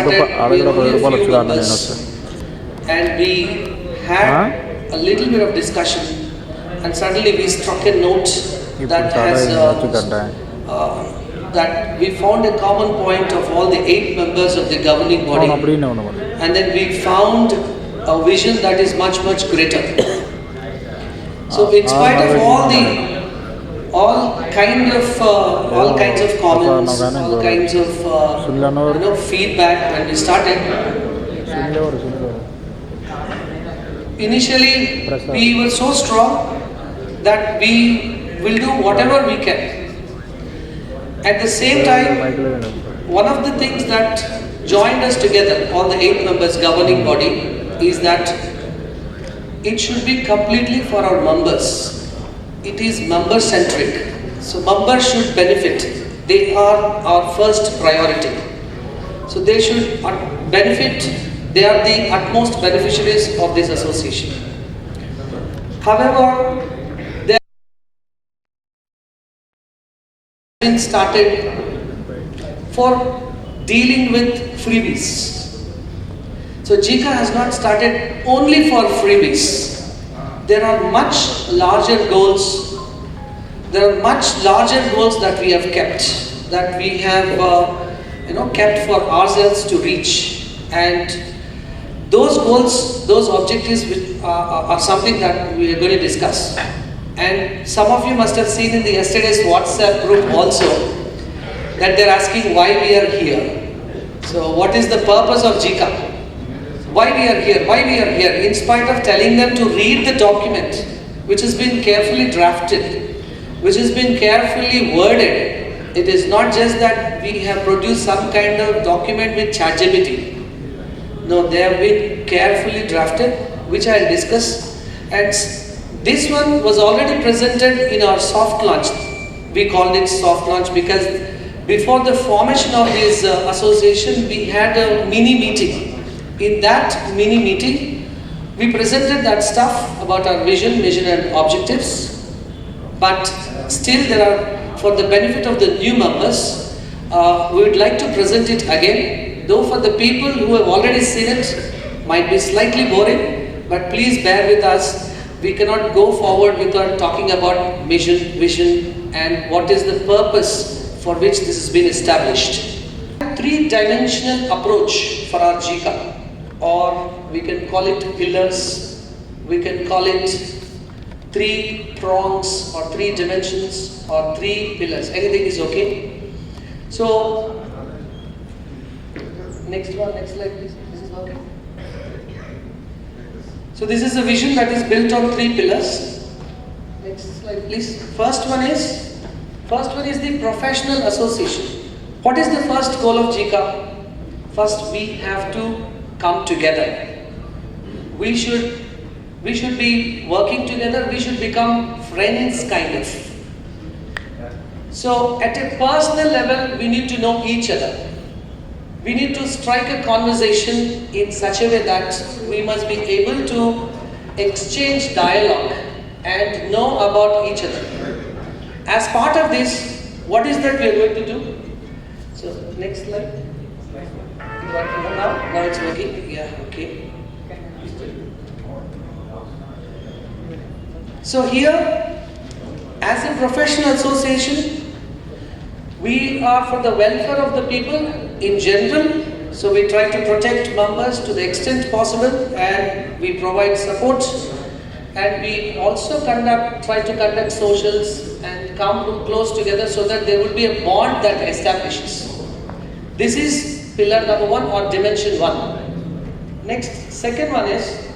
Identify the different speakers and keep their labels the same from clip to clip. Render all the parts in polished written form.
Speaker 1: started, we were only a few members, and we had a little bit of discussion, and suddenly we struck a note that has that we found a common point of all the 8 members of the governing body, and then we found a vision that is much greater. So in spite of all kinds of comments, all kinds of feedback when we started, initially we were so strong that we will do whatever we can. At the same time, one of the things that joined us together, all the 8 members governing body, is that it should be completely for our members. It is member centric. So members should benefit. They are our first priority. So they should benefit. They are the utmost beneficiaries of this association. However, there has been started for dealing with freebies. So Geca has not started only for freebies. There are much larger goals. There are much larger goals that we have kept, that we have kept for ourselves to reach. And those goals, those objectives are something that we are going to discuss. And some of you must have seen in the yesterday's WhatsApp group also that they're asking why we are here. So what is the purpose of Geca? Why we are here? Why we are here? In spite of telling them to read the document, which has been carefully drafted, which has been carefully worded, it is not just that we have produced some kind of document with ChatGPT. No, they have been carefully drafted, which I will discuss. And this one was already presented in our soft launch. We called it soft launch because before the formation of this association, we had a mini meeting. In that mini meeting, we presented that stuff about our vision, mission and objectives. But still there are, for the benefit of the new members, we would like to present it again. Though for the people who have already seen it, might be slightly boring, but please bear with us. We cannot go forward without talking about mission, vision and what is the purpose for which this has been established. 3-dimensional approach for our Geca. Or we can call it pillars, we can call it 3 prongs or 3 dimensions or 3 pillars. Anything is okay. So, next slide please. This is okay. So this is a vision that is built on 3 pillars. Next slide please. First one is the professional association. What is the first goal of Geca? First we have to come together. We should be working together. We should become friends, kind of. So at a personal level, we need to know each other. We need to strike a conversation in such a way that we must be able to exchange dialogue and know about each other. As part of this, what is that we are going to do? So next slide. Now it's working. Yeah, okay. So here, as a professional association, we are for the welfare of the people in general. So we try to protect members to the extent possible, and we provide support. And we also try to conduct socials and come close together so that there will be a bond that establishes. This is pillar number 1 or dimension 1. Next, second one is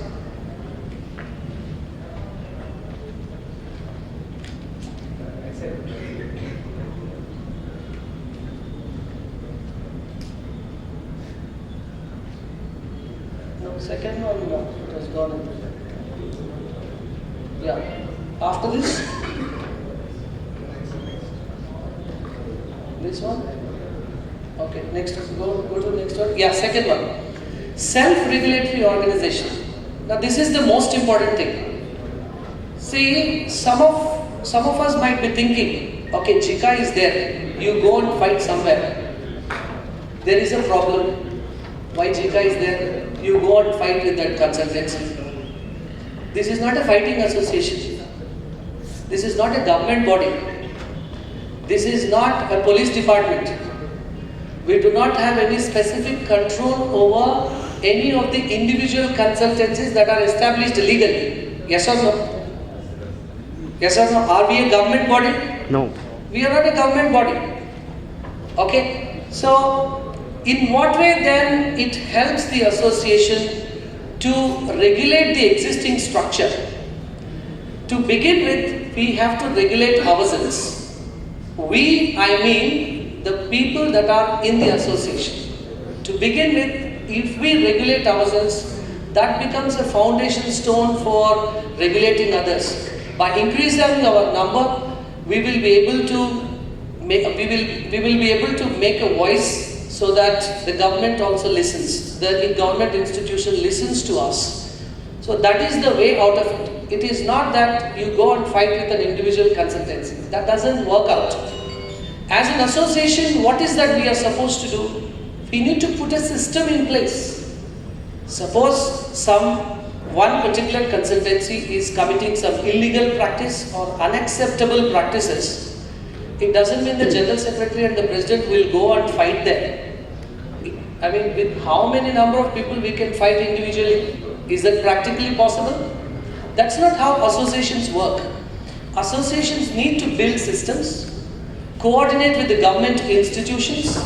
Speaker 1: second one it has gone. Yeah. After this one. Okay, next, go to the next one. Yeah, second one. Self-regulatory organization. Now this is the most important thing. See, some of us might be thinking, okay, Geca is there. You go and fight somewhere. There is a problem. Why Geca is there? You go and fight with that consultancy. This is not a fighting association. This is not a government body. This is not a police department. We do not have any specific control over any of the individual consultancies that are established legally. Yes or no? Yes or no? Are we a government body?
Speaker 2: No.
Speaker 1: We are not a government body. Okay? So, in what way then it helps the association to regulate the existing structure? To begin with, we have to regulate ourselves. We, I mean the people that are in the association. To begin with, if we regulate ourselves, that becomes a foundation stone for regulating others. By increasing our number, we will be able to make a voice so that the government also listens. The government institution listens to us. So that is the way out of it. It is not that you go and fight with an individual consultancy. That doesn't work out. As an association, what is that we are supposed to do? We need to put a system in place. Suppose one particular consultancy is committing some illegal practice or unacceptable practices. It doesn't mean the General Secretary and the President will go and fight them. I mean, with how many number of people we can fight individually? Is that practically possible? That's not how associations work. Associations need to build systems, coordinate with the government institutions,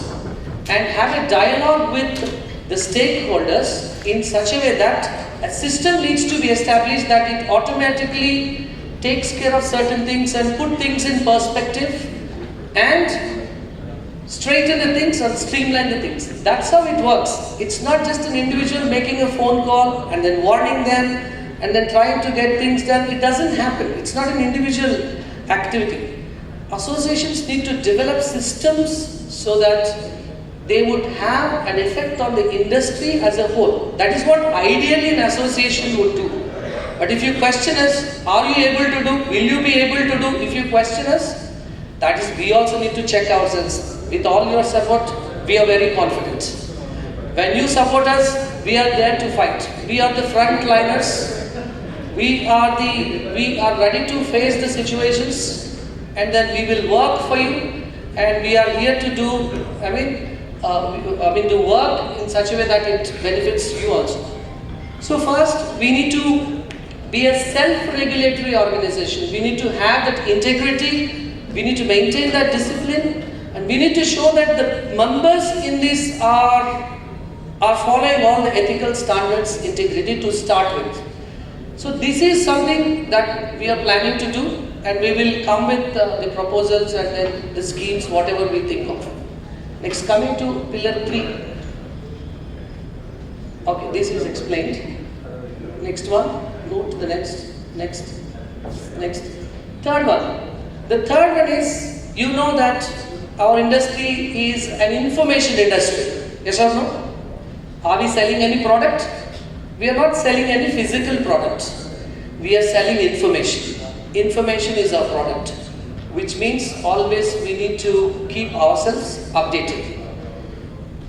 Speaker 1: and have a dialogue with the stakeholders in such a way that a system needs to be established that it automatically takes care of certain things and put things in perspective and straighten the things and streamline the things. That's how it works. It's not just an individual making a phone call and then warning them and then trying to get things done. It doesn't happen. It's not an individual activity. Associations need to develop systems so that they would have an effect on the industry as a whole. That is what ideally an association would do. But if you question us, are you able to do? Will you be able to do? If you question us, that is, we also need to check ourselves. With all your support, we are very confident. When you support us, we are there to fight. We are the frontliners. We are ready to face the situations, and then we will work for you. And we are here to do, to work in such a way that it benefits you also. So first, we need to be a self-regulatory organization. We need to have that integrity. We need to maintain that discipline. And we need to show that the members in this are following all the ethical standards, integrity to start with. So this is something that we are planning to do, and we will come with the proposals and then the schemes, whatever we think of. Next, coming to pillar 3. Okay, this is explained. Next one, move to the next. Third one. The third one is, you know that our industry is an information industry. Yes or no? Are we selling any product? We are not selling any physical products. We are selling information. Information is our product, which means always we need to keep ourselves updated.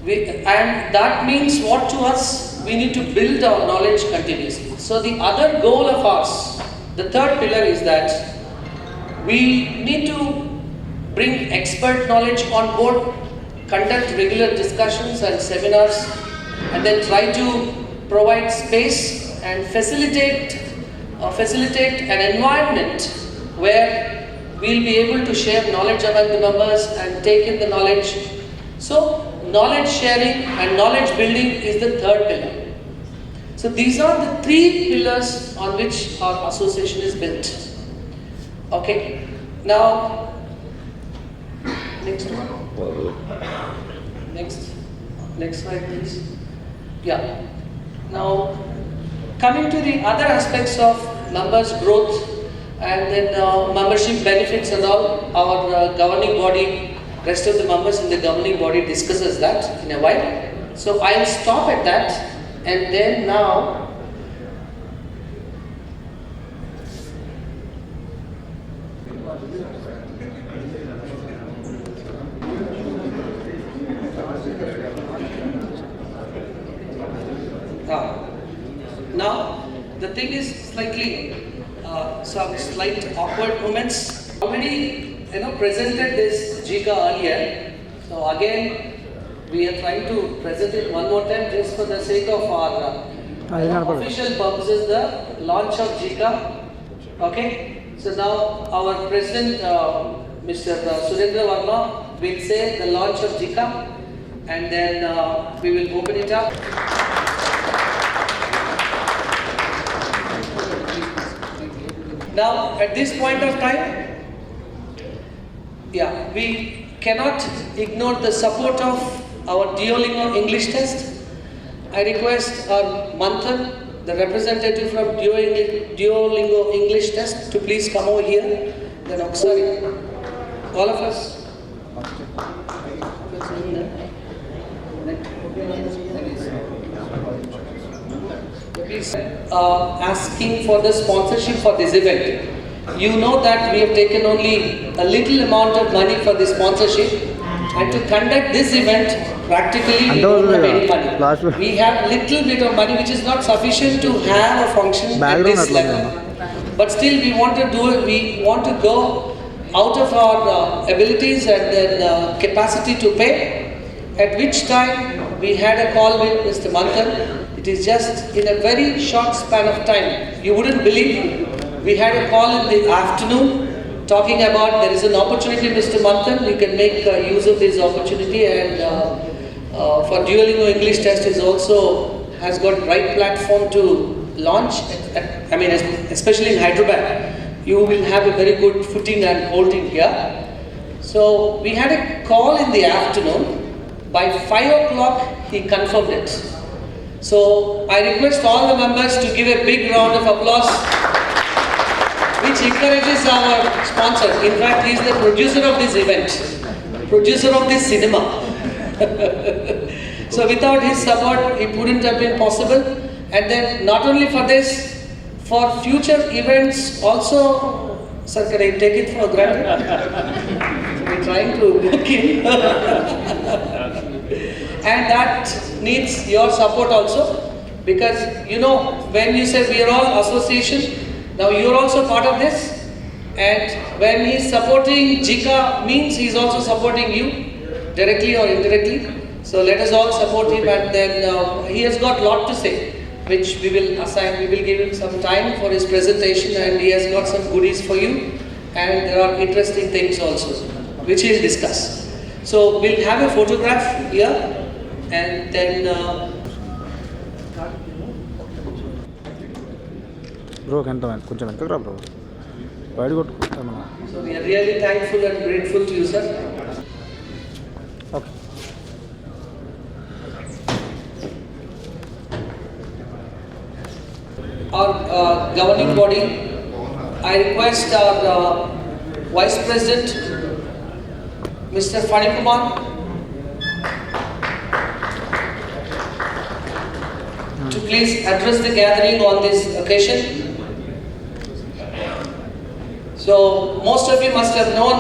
Speaker 1: And that means what to us? We need to build our knowledge continuously. So the other goal of ours, the third pillar, is that we need to bring expert knowledge on board, conduct regular discussions and seminars, and then try to provide space and facilitate an environment where we'll be able to share knowledge among the members and take in the knowledge. So, knowledge sharing and knowledge building is the third pillar. So, these are the 3 pillars on which our association is built. Okay, now, next one. Next slide, please. Yeah. Now, coming to the other aspects of members' growth and then membership benefits and all, our governing body, rest of the members in the governing body discusses that in a while. So I'll stop at that, and then now Now, the thing is slightly, some slight awkward moments. Already, presented this Geca earlier. So again, we are trying to present it one more time just for the sake of our official purposes, the launch of Geca. Okay? So now our President, Mr. Surendra Verma, will say the launch of Geca, and then we will open it up. Now, at this point of time, we cannot ignore the support of our Duolingo English test. I request our Manthan, the representative from Duolingo English test, to please come over here. Then sorry, all of us. Please, asking for the sponsorship for this event. You know that we have taken only a little amount of money for the sponsorship, and to conduct this event, practically we don't have any money. We have little bit of money which is not sufficient to have a function at this level. But still we want to do it. We want to go out of our abilities and then capacity to pay. At which time we had a call with Mr. Manthan. It is just in a very short span of time. You wouldn't believe. We had a call in the afternoon talking about there is an opportunity, Mr. Manthan. You can make use of this opportunity, and for Duolingo English test is also has got right platform to launch. Especially in Hyderabad, you will have a very good footing and holding here. So we had a call in the afternoon. By 5 o'clock, he confirmed it. So I request all the members to give a big round of applause, which encourages our sponsor. In fact, he is the producer of this event, producer of this cinema. So without his support, it wouldn't have been possible. And then not only for this, for future events also, sir, can I take it for granted? We're trying to book him. And that needs your support also, because when you say we are all association, now you are also part of this, and when he is supporting Geca means he is also supporting you directly or indirectly. So let us all support him, and then he has got a lot to say, which we will assign. We will give him some time for his presentation, and he has got some goodies for you, and there are interesting things also which he will discuss. So we'll have a photograph here, and then
Speaker 2: bro కొంచెం వెనకరా bro బయట కొట్టుకుంటాను.
Speaker 1: So we are really thankful and grateful to you, sir.
Speaker 2: Okay.
Speaker 1: Our governing body, I request our Vice President, Mr. Fani Kumar, to please address the gathering on this occasion. So most of you must have known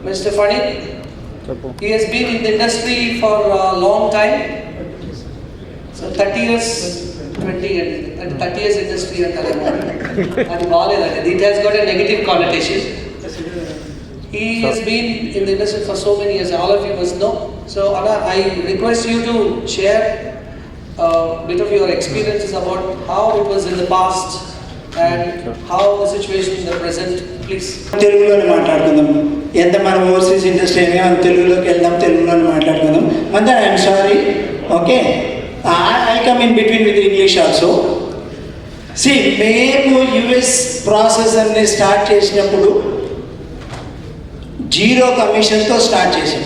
Speaker 1: Mr. Fani. He has been in the industry for a long time. So 30 years, 20 years industry and it has got a negative connotation. He has been in the industry for so many years, all of you must know. So Anna, I request you to share a bit of your experiences about how it was in the past and how the situation in the present, please.
Speaker 3: తెలుగులోనే మాట్లాడుకుందాం. ఎంత మన overseas industry అయినా మనం తెలుగులోకి వెళ్దాం, తెలుగులోనే మాట్లాడుకుందాం. మందా I'm sorry, okay, I come in between with English also. మేము యుఎస్ ప్రాసెస్ అన్ని స్టార్ట్ చేసినప్పుడు 0 కమిషన్తో స్టార్ట్ చేసాం.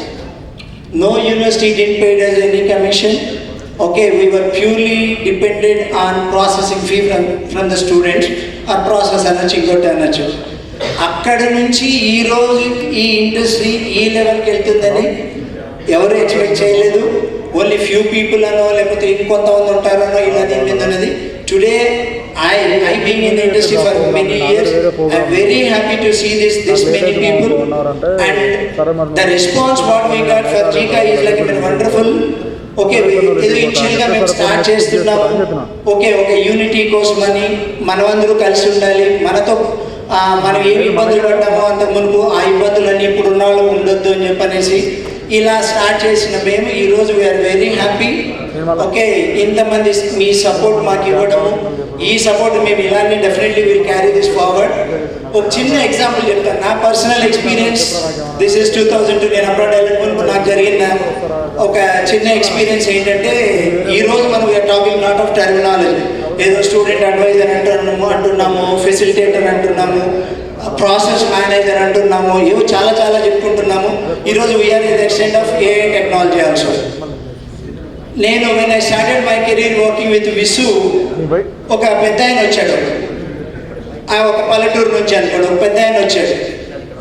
Speaker 3: No university did paid us any commission. Okay, we were purely dependent on processing fee from the students, or process అనొచ్చు, ఇంకోటి అనొచ్చు. అక్కడ నుంచి ఈరోజు ఈ ఇండస్ట్రీ ఈ లెవెల్కి వెళ్తుందని ఎవరు ఎక్స్పెక్ట్ చేయలేదు. ఓన్లీ ఫ్యూ పీపుల్ అనో లేకపోతే ఇంకొంతమంది ఉంటారనో ఇలా దీని మీద ఉన్నది. Today I being in the industry for many years, I am very happy to see this many people, and the response what we got for Geca is like a wonderful. Okay ఇది ఇనిషియల్గా మేము start చేస్తున్నాము. Okay ఒక unity కోసమని మనమందరూ కలిసి ఉండాలి, మనతో మనం ఏమి ఇబ్బందులు పడ్డామో అంత మునుపు ఆ ఇబ్బందులన్నీ ఇప్పుడు ఉన్న వాళ్ళు ఉండొద్దు అని చెప్పనేసి ఇలా స్టార్ట్ చేసిన మేము ఈరోజు వీఆర్ వెరీ హ్యాపీ. ఓకే ఇంతమంది మీ సపోర్ట్ మాకు ఇవ్వడము, ఈ సపోర్ట్ మేము ఇలానే definitely will carry this forward. ఒక చిన్న ఎగ్జాంపుల్ చెప్తాను, నా పర్సనల్ ఎక్స్పీరియన్స్. దిస్ ఇస్ 2002 నేను అబ్రాడ్ వెళ్ళక ముందు నాకు జరిగిన ఒక చిన్న ఎక్స్పీరియన్స్ ఏంటంటే, ఈరోజు మనం we're talking lot of terminology. ఏదో స్టూడెంట్ అడ్వైజర్ అంటున్నాము, ఫెసిలిటేటర్ అంటున్నాము, ప్రాసెస్ మేనేజర్ అంటున్నాము, ఏవో చాలా చాలా చెప్పుకుంటున్నాము. ఈరోజు we're in the extent of AI technology also. నేను when I started my career working with Visu, ఒక పెద్ద ఆయన వచ్చాడు, ఒక పల్లెటూరు నుంచి అనుకోండి, ఒక పెద్ద ఆయన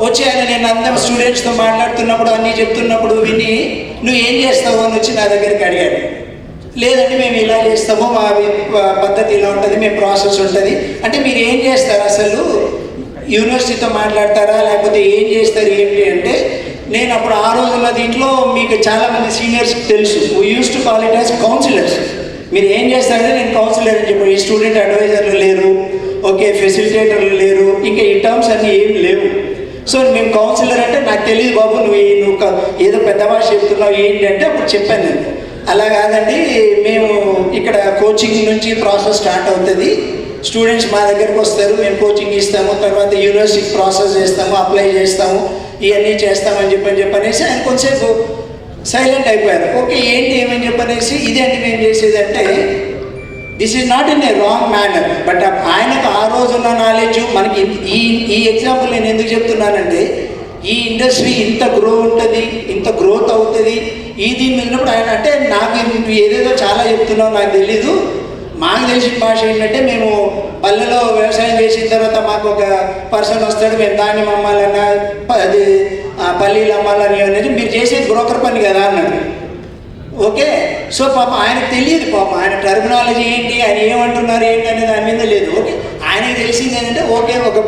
Speaker 3: వచ్చి ఆయన నేను అందరం స్టూడెంట్స్తో మాట్లాడుతున్నప్పుడు అన్నీ చెప్తున్నప్పుడు విని నువ్వు ఏం చేస్తావు అని వచ్చి నా దగ్గరికి అడిగాడు. లేదంటే మేము ఇలా చేస్తాము, మా పద్ధతి ఇలా ఉంటుంది, మేము ప్రాసెస్ ఉంటుంది. అంటే మీరు ఏం చేస్తారు అసలు, యూనివర్సిటీతో మాట్లాడతారా లేకపోతే ఏం చేస్తారు ఏంటి అంటే, నేను అప్పుడు ఆ రోజుల్లో దీంట్లో మీకు చాలామంది సీనియర్స్ తెలుసు, we use to call it as counsellors. మీరు ఏం చేస్తారంటే నేను కౌన్సిలర్ అని చెప్పి, ఈ స్టూడెంట్ అడ్వైజర్లు లేరు, ఓకే ఫెసిలిటేటర్లు లేరు, ఇంకా ఈ టర్మ్స్ అన్నీ ఏం లేవు. సో మేము కౌన్సిలర్ అంటే నాకు తెలియదు బాబు, నువ్వు ఏదో పెద్ద భాష చెప్తున్నావు ఏంటి అంటే అప్పుడు చెప్పాను నేను. అలా కాదండి, మేము ఇక్కడ కోచింగ్ నుంచి ప్రాసెస్ స్టార్ట్ అవుతుంది, స్టూడెంట్స్ మా దగ్గరకు వస్తారు, మేము కోచింగ్ ఇస్తాము, తర్వాత యూనివర్సిటీ ప్రాసెస్ చేస్తాము, అప్లై చేస్తాము, ఇవన్నీ చేస్తామని చెప్పనేసి ఆయన కొంచెంసేపు సైలెంట్ అయిపోయారు. ఓకే ఏంటి ఏమని చెప్పనేసి, ఇదేంటి మేము చేసేదంటే, this is not in a wrong manner, but ఆయనకు ఆ రోజున్న నాలెడ్జ్ మనకి ఈ ఎగ్జాంపుల్ నేను ఎందుకు చెప్తున్నానంటే, ఈ ఇండస్ట్రీ ఇంత ఇంత గ్రోత్ అవుతుంది దీని ఉన్నప్పుడు ఆయన అంటే నాకు ఏదేదో చాలా చెప్తున్నావు నాకు తెలీదు, మాకు తెలిసిన భాష ఏంటంటే, మేము పల్లెలో వ్యవసాయం చేసిన తర్వాత మాకు ఒక పర్సన్ వస్తాడు, మేము ధాన్యం అమ్మాలన్నా అది పల్లీలు అమ్మాలని అనేది మీరు చేసేది బ్రోకర్ పని కదా అన్నాడు. ఓకే సో పాపం ఆయనకు తెలియదు, పాపం ఆయన టర్మినాలజీ ఏంటి, ఆయన ఏమంటున్నారు ఏంటి అనేది దాని మీద లేదు. ఓకే ఆయనకు తెలిసింది ఏంటంటే, ఓకే ఒక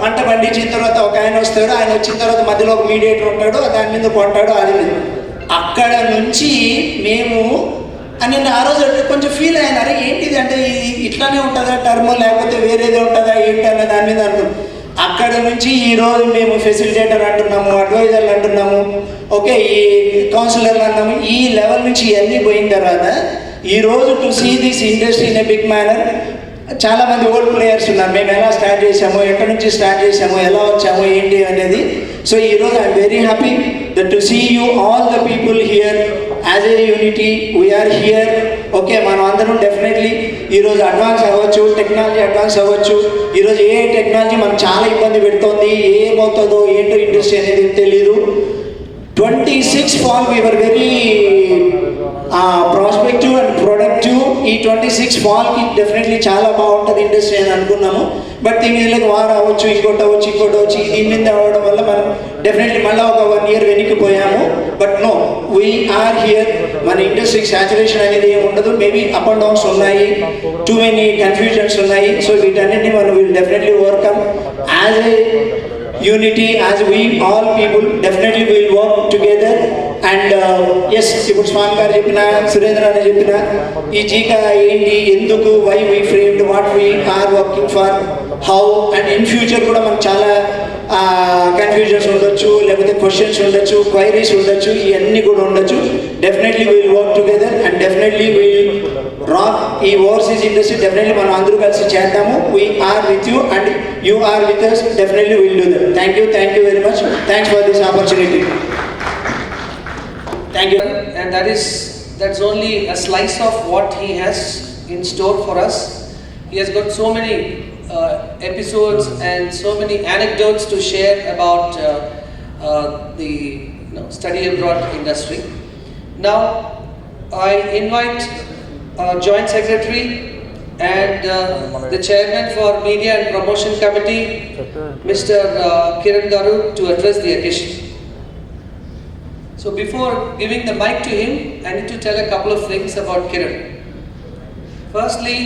Speaker 3: పంట పండించిన తర్వాత ఒక ఆయన వస్తాడు, ఆయన వచ్చిన తర్వాత మధ్యలో ఒక మీడియేటర్ ఉంటాడు, దాని మీద కొంటాడు, అది అక్కడ నుంచి మేము అని ఆ రోజు కొంచెం ఫీల్ అయినారు, ఏంటిది అంటే ఇట్లానే ఉంటుందా టర్మ్ లేకపోతే వేరేది ఉంటుందా ఏంటి అన్న దాని మీద అనుకున్నాం. అక్కడ నుంచి ఈరోజు మేము ఫెసిలిటేటర్ అంటున్నాము, అడ్వైజర్లు అంటున్నాము, ఓకే ఈ కౌన్సిలర్లు అన్నాము, ఈ లెవెల్ నుంచి ఇవన్నీ పోయిన తర్వాత ఈరోజు to see this industry in a big manner. చాలామంది ఓల్డ్ ప్లేయర్స్ ఉన్నారు, మేము ఎలా స్టార్ట్ చేసాము, ఎక్కడి నుంచి స్టార్ట్ చేసాము, ఎలా వచ్చాము ఏంటి అనేది. సో ఈరోజు I'm very happy that to see you all the people here as a unity we're here. Okay మనం అందరం డెఫినెట్లీ ఈరోజు అడ్వాన్స్ అవ్వచ్చు, టెక్నాలజీ అడ్వాన్స్ అవ్వచ్చు. ఈరోజు ఏ టెక్నాలజీ మనకు చాలా ఇబ్బంది పెడుతుంది, ఏమవుతుందో ఏంటో ఇండస్ట్రీ అనేది తెలియదు. 26 fall we were very prospective and productive. ఈ 26 ఫాల్కి డెఫినెట్లీ చాలా బాగుంటుంది ఇండస్ట్రీ అని అనుకున్నాము. బట్ దీని మీద వార్ అవ్వచ్చు, ఇంకోటి అవ్వచ్చు, దీని మీద అవ్వడం వల్ల మనం డెఫినెట్లీ మళ్ళీ ఒక 1 year వెనక్కిపోయాము. But no we're here. మన ఇండస్ట్రీకి సాచురేషన్ అనేది ఏమి ఉండదు, మేబీ అప్ అండ్ డౌన్స్ ఉన్నాయి, టూ మెనీ కన్ఫ్యూజన్స్ ఉన్నాయి. సో వీటన్నిటిని మనం will definitely overcome as a unity, as we all people definitely will work together. And yes, ఇప్పుడు స్వామి గారు చెప్పిన, సురేంద్ర అని చెప్పిన ఈ జీకా ఏంటి, ఎందుకు, why we framed, what we are working for, how and in future కూడా మనకు చాలా కన్ఫ్యూజన్స్ ఉండొచ్చు, లేకపోతే క్వశ్చన్స్ ఉండొచ్చు, క్వైరీస్ ఉండొచ్చు, ఇవన్నీ కూడా ఉండొచ్చు. Definitely will work together and definitely will rock ఈ ఓవర్సీస్ ఇండస్ట్రీ. డెఫినెట్లీ మనం అందరూ కలిసి చేద్దాము. We're with you and you are with us. Definitely will do that. Thank you very much. Thanks for this opportunity. Thank you.
Speaker 1: And that's only a slice of what he has in store for us. He has got so many episodes and so many anecdotes to share about the study abroad industry. Now I invite Joint Secretary and the Chairman for Media and Promotion Committee, Mr. Kiran Garu, to address the occasion. So before giving the mic to him, I need to tell a couple of things about Kiran. Firstly,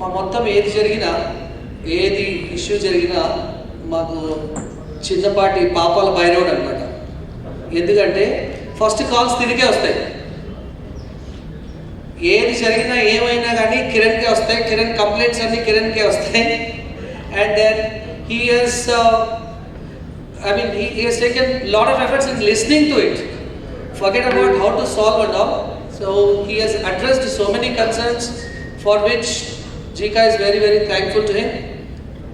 Speaker 1: మా మొత్తం ఏది జరిగినా, ఏది issue జరిగినా మాకు చిన్నపాటి పాపాల by road అనమాట. ఎందుకంటే ఫస్ట్ కాల్స్ తిరిగే వస్తాయి. ఏది జరిగినా ఏమైనా కానీ కిరణ్కే వస్తాయి. కిరణ్ కంప్లైంట్స్ అన్నీ కిరణ్కే వస్తాయి. And then he has taken lot of efforts in listening to it. Forget about how to solve and all. So he has addressed so many concerns for which Geca is very, very thankful to him.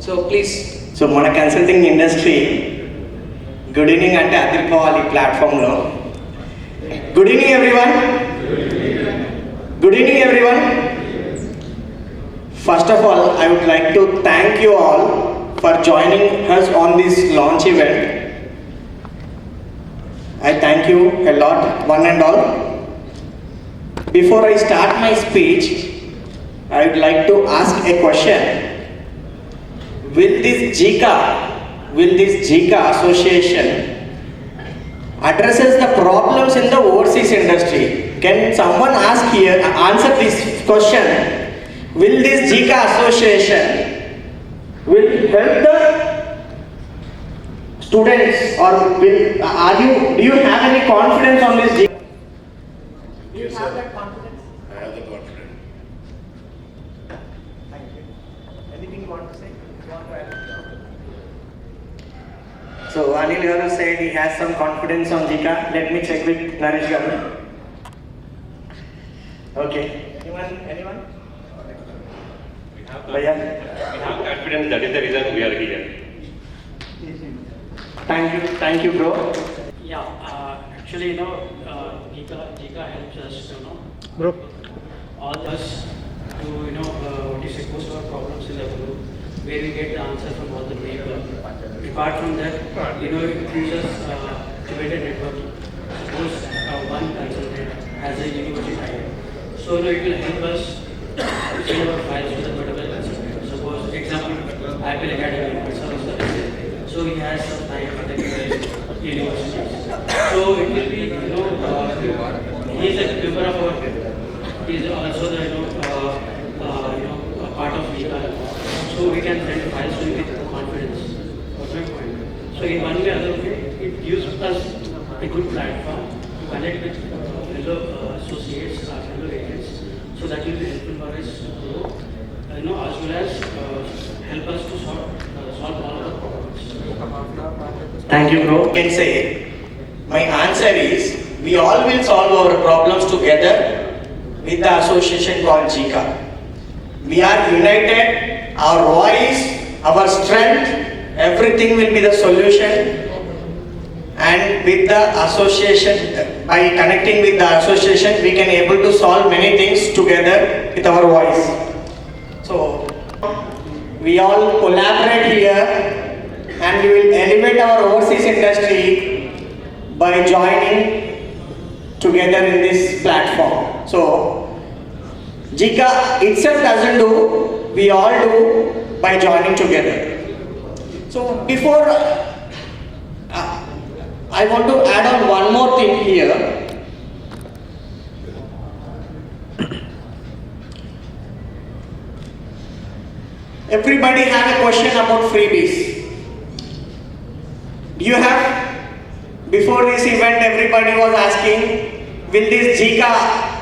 Speaker 1: So please.
Speaker 4: So మన consulting industry good evening అంటే అదిరిపోవాలి ప్లాట్ఫామ్లో. Good evening everyone. Good evening everyone. First of all I would like to thank you all for joining us on this launch event. I thank you a lot, one and all. Before I start my speech, I would like to ask a question. Will this Geca association addresses the problems in the overseas industry? Can someone answer this question? Will this Geca association will help the students, or do you have any confidence on this Geca? Do you have that confidence?
Speaker 5: I have the confidence.
Speaker 4: Thank you. Anything you want to say? So Anil Garu said he has some confidence on Geca. Let me check with Naresh Garu. Okay. Anyone?
Speaker 5: We have confidence, that is the reason we are here.
Speaker 4: Thank you, bro.
Speaker 6: Yeah, actually, Geca helps us,
Speaker 2: Bro.
Speaker 6: all us to, expose our problems in the group, where we get the answer from all the people. Apart from that, it gives us to build a networking. Suppose one consultant has a university title, so it will help us to send our files to the particular consultant. Suppose, example, Apple Academy, so he has some time for the universities. So it will be, he is a member of our, he is also the, a part of Geca. So we can send files to him with confidence. What's my point? So in one way or other way, it gives us a good platform to connect with fellow associates, fellow agents. So that will be helpful for us to grow, as well as help us to solve all our problems.
Speaker 4: Thank you, bro. I can say my answer is we all will solve our problems together with the association called Geca. We are united, our voice, our strength, everything will be the solution. And with the association, by connecting with the association, we can able to solve many things together with our voice. So we all collaborate here, and we will elevate our overseas industry by joining together in this platform. So Geca itself doesn't do, we all do by joining together. So before I want to add on one more thing here. Everybody have a question about freebies. Do you have? Before this event, everybody was asking, will this Geca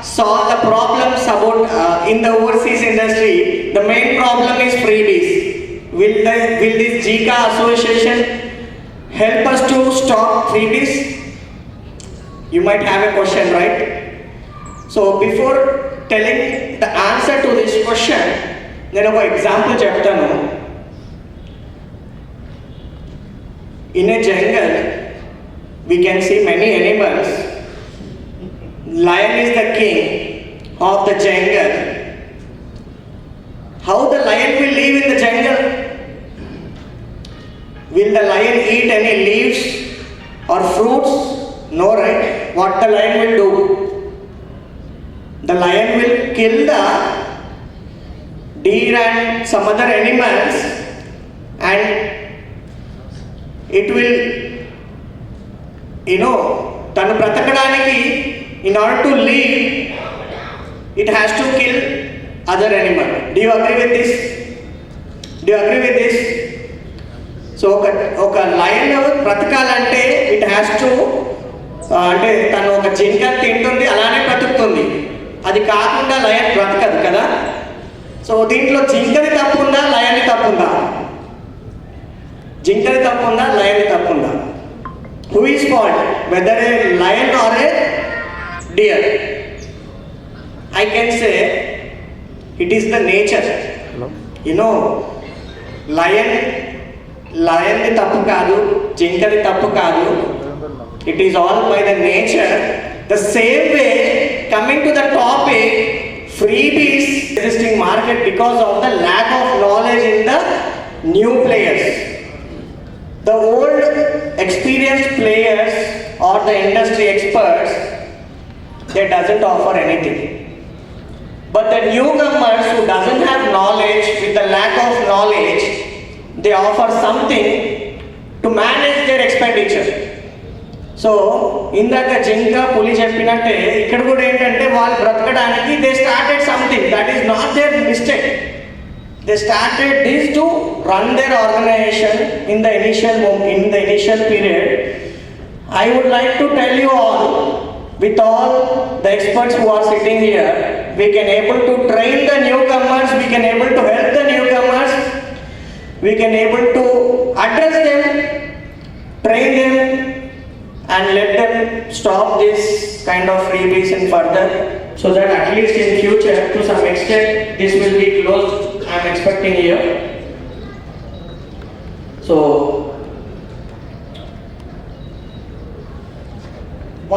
Speaker 4: solve the problems about in the overseas industry? The main problem is freebies. Will this Geca association help us to stop freebies? You might have a question, right? So before telling the answer to this question, నేను ఒక example చెప్తాను. In a jungle, we can see many animals. Lion is the king of the jungle. How the lion will live in the jungle? Will the lion eat any leaves or fruits? No, right? What the lion will do? The lion will kill the deer and some other animals, and it will, తను బ్రతకడానికి, in order to live, it has to kill other animal. Do you agree with this? So ఒక lion బ్రతకాలంటే it has to అంటే తను ఒక జింక తింటుంది అలానే బ్రతుకుతుంది, అది కాకుండా లయన్ బ్రతకదు కదా. సో దీంట్లో జింకది తప్పుందా లయన్ని తప్పుందా? జింకది తప్పుందా లయన్ని తప్పుందా? Who is fault, whether a lion or a deer? I can say it is the nature. You know, lion the తప్పు కాదు, జింకది తప్పు కాదు. It is all by the nature. The same way, coming to the topic, freebies existing market because of the lack of knowledge in the new players. The old experienced players or the industry experts, they doesn't offer anything. But the newcomers who doesn't have knowledge, with the lack of knowledge, they offer something to manage their expenditure. So ఇందాక జింక పులి చెప్పినట్టే ఇక్కడ కూడా ఏంటంటే వాళ్ళు బ్రతకడానికి they started something, that is not their mistake. They started this to run their organization in the initial period. I would like to tell you all, with all the experts who are sitting here, we can able to train the newcomers, we can able to help the newcomers, we can able to address them, train them, and let them stop this kind of freebies and further, so that at least in future to some extent this will be closed. I am expecting here. So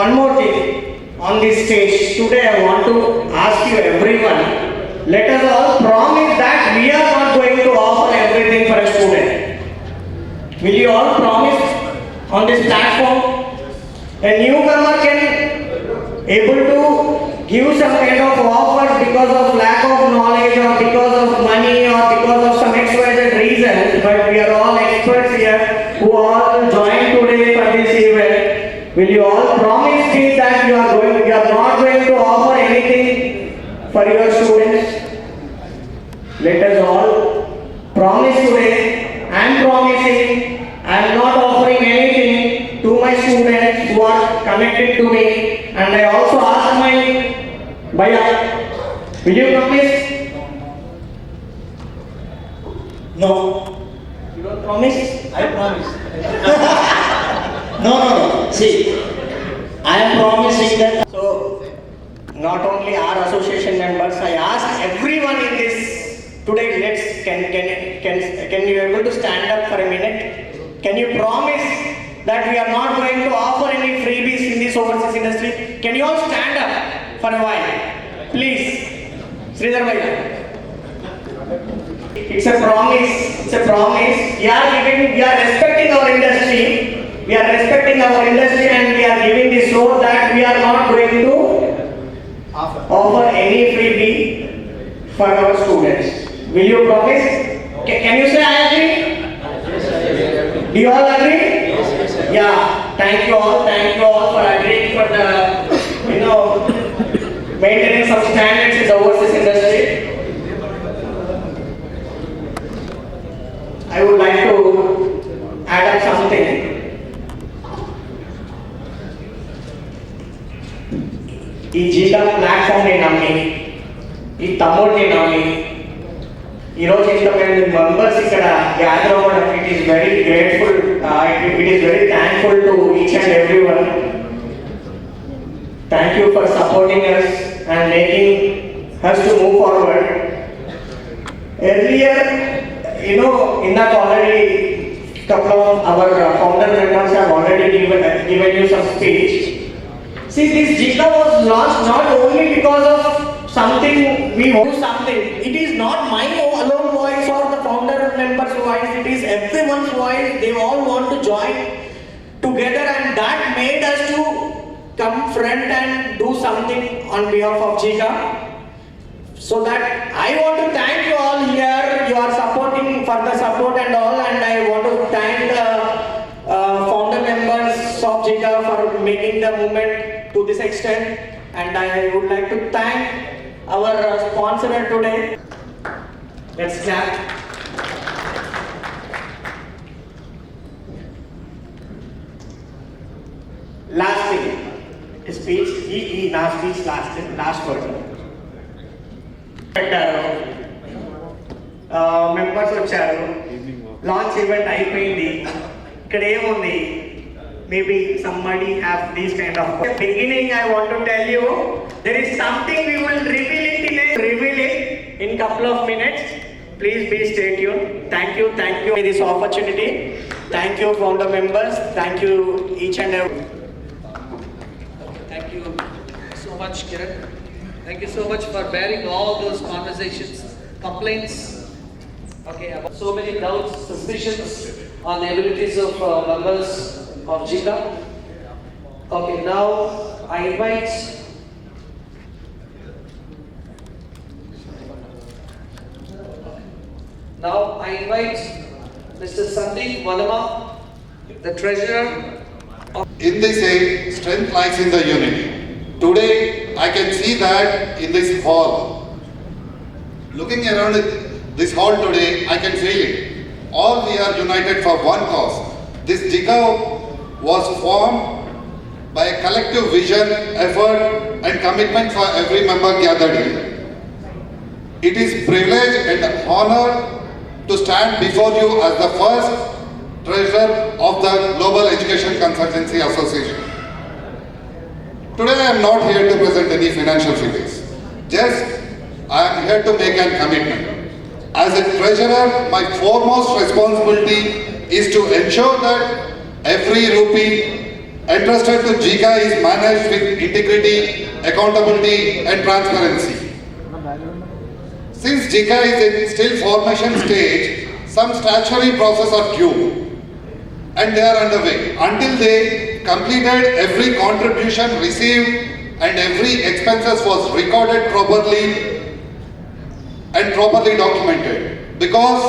Speaker 4: one more thing on this stage today, I want to ask you everyone, let us all promise that we are not going to offer everything for a student. Will you all promise on this platform? A newcomer can able to give some kind of offers because of lack of knowledge or because of money or because of some XYZ reasons, but we are all experts here who all joined today for this event. Will you all promise me that you are not going to offer anything for your students? Let us all promise today. I am promising I am not offering anything to my students who are connected to me, and I also ask my Bhaiya, will you promise?
Speaker 3: No.
Speaker 4: You don't promise?
Speaker 3: I promise. No. See, I am promising that.
Speaker 4: So, not only our association members, I ask everyone in this today. Can you able to stand up for a minute? Can you promise that we are not going to offer any freebies in this overseas industry? Can you all stand up for a while, please? Sridhar Bhai. It's a promise. It's a promise. We are respecting our industry. We are respecting our industry and we are giving this oath that we are not going to offer any freebie for our students. Will you promise? Can you say I agree? Do you all agree? Yeah. Thank you all for agreeing for the maintaining some standards in the overseas industry. I would like to add up something. ఈ జీకా platform ని నమ్మి, ఈ తమ్ముడిని నమ్మి ఈరోజు ఇంతమంది members ఇక్కడ gather అవ్వడం, it is very grateful, it is very thankful to each and every one. Thank you for supporting us and making us to move forward. Earlier, in that already couple of our founder members have already given you some speech. See, this Geca was launched not only because of something we want to do something. It is not my alone voice or the founder members' voice. It is everyone's voice. They all want to join together, and that made us to come front and do something on behalf of Geca. So that I want to thank you all here. You are supporting for the support and all, and I want to thank the founder members of Geca for making the movement to this extent, and I would like to thank our sponsor today. Let's clap. Last thing. speech, నా speech last word. పెట్టారు, members వచ్చారు, launch event అయిపోయింది. ఇక్కడ ఏముంది, maybe somebody have these kind of beginning. I want to tell you there is something we will reveal it in couple of minutes. Please be stay tuned. Thank you for this opportunity. Thank you from the members. Thank you each and every.
Speaker 1: Thank you so much, Kiran. Thank you so much for bearing all those conversations, complaints, okay, about so many doubts, suspicions on the abilities of members of Geca. Okay, now I invite Mr. Sandeep Vadama, the treasurer.
Speaker 7: In this age, strength lies in the unity. Today, I can see that in this hall. Looking around this hall today, I can feel it. All we are united for one cause. This Geca was formed by a collective vision, effort and commitment for every member gathered here. It is privilege and honor to stand before you as the first treasurer of the Global Education Consultancy Association. Today I am not here to present any financial figures. Just I am here to make a commitment. As a treasurer, my foremost responsibility is to ensure that every rupee entrusted to Geca is managed with integrity, accountability and transparency. Since Geca is in still formation stage, some statutory processes are due and they are underway. Until they completed, every contribution received and every expenses was recorded properly and properly documented. Because